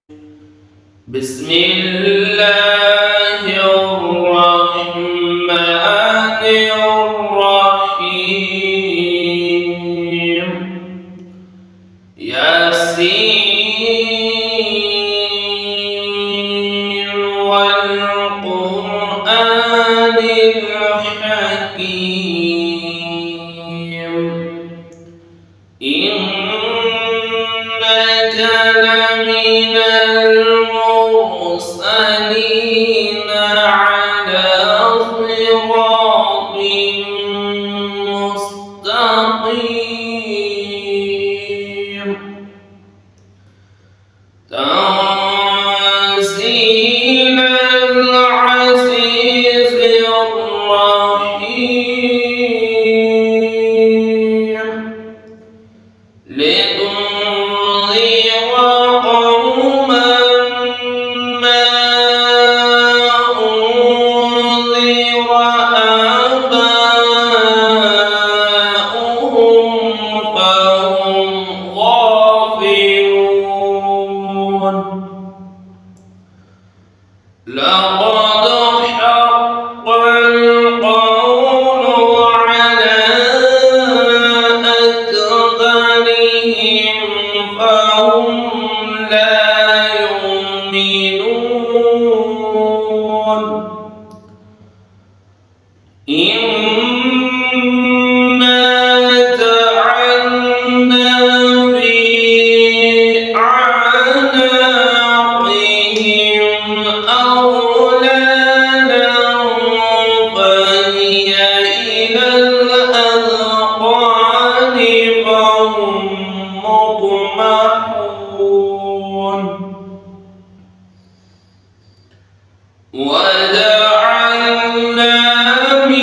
بسم الله الرحمن الرحيم ياسين والقرآن الحكيم إنك لمن المرسلين على صراط مستقيم تنزيل العزيز الرحيم لتنذر قوما ما أنذر آباؤهم فهم غافلون لقد حق القول على أكثرهم فهم لا يؤمنون إنا جعلنا في أعناقهم أغلالا فهي إلى الأذقان فهم مقمحون وجعلنا من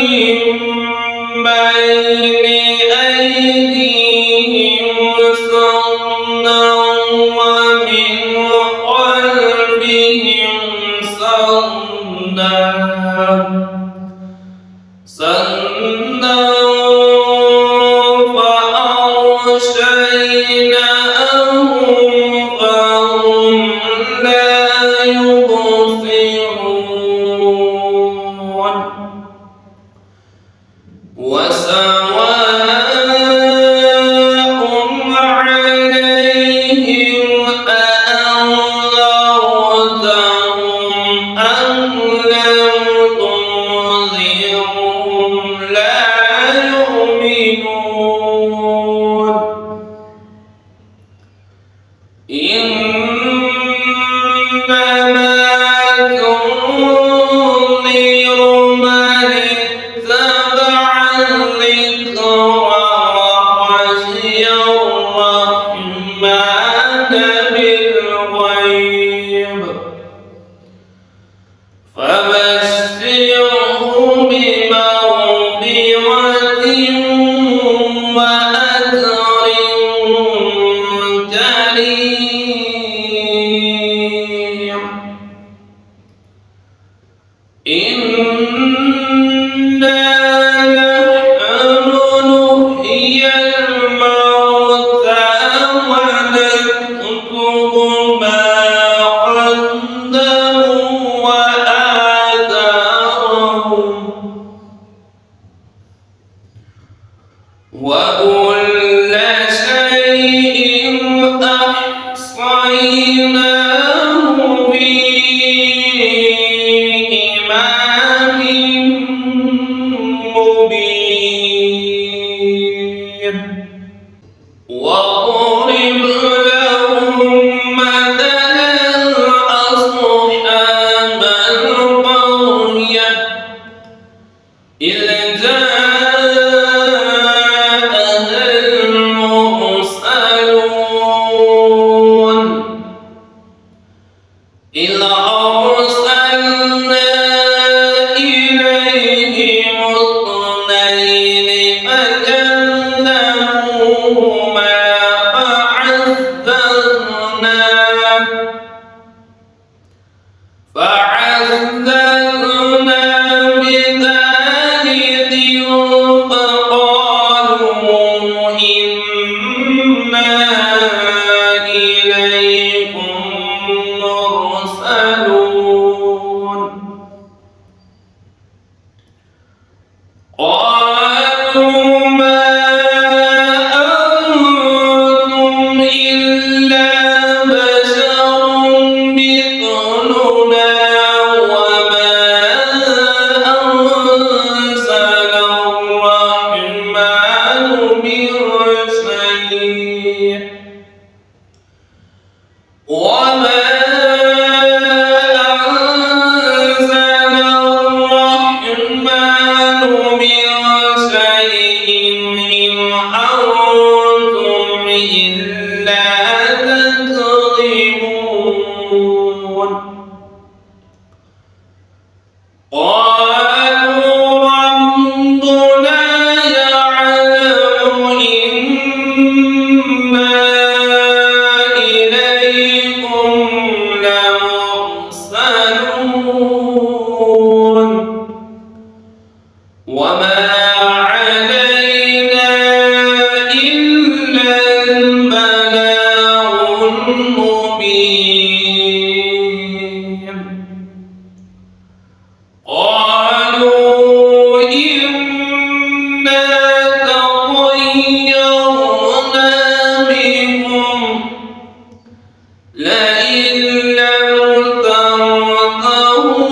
بين أيديهم سدا ومن خلفهم سدا فأغشيناهم فهم لا يبصرون وسواء عليهم أأنذرتهم أم لم تنذرهم لا يؤمنون إنما تنذر من اتبع الذكر وخشي الرحمن بالغيب فبشره بمغفرة وأجر كريم إنا نحن نحيي الموتى ونكتب ما قدموا وآثارهم وكل شيء أحصيناه في إمام مبين واضرب لهم مثلا أصحاب القرية إذ جاءها المرسلون إذ أرسلنا إليهم اثنين فكذبوهما فعززنا بثالث فقالوا إنا إليكم يسألون قالوا ما أنتم إلا بشر مثلنا وما أنزل الرحمن من شيء وما علينا إلا البلاغ المبين قالوا إنا تطيرنا بكم لئن لم تنتهوا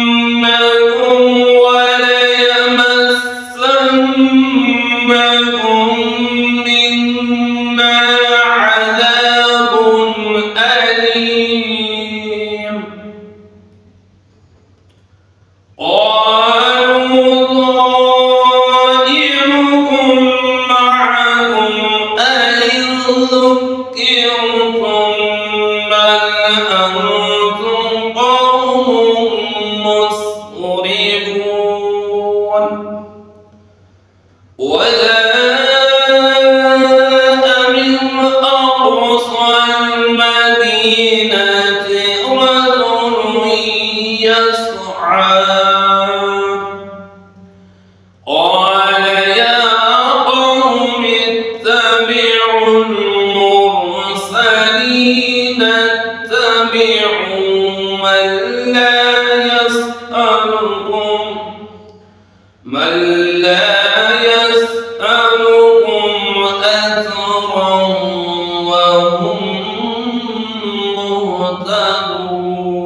لنرجمنكم وليمسنكم منا عذاب أليم قالوا طائركم معكم أئن ذكرتم بل أنتم قوم مسرفون وجاء من أقصى المدينة رجل يسعى قال يا قوم اتبعوا المرسلين اتبعوا من لا يسألكم أجرا وهم مهتدون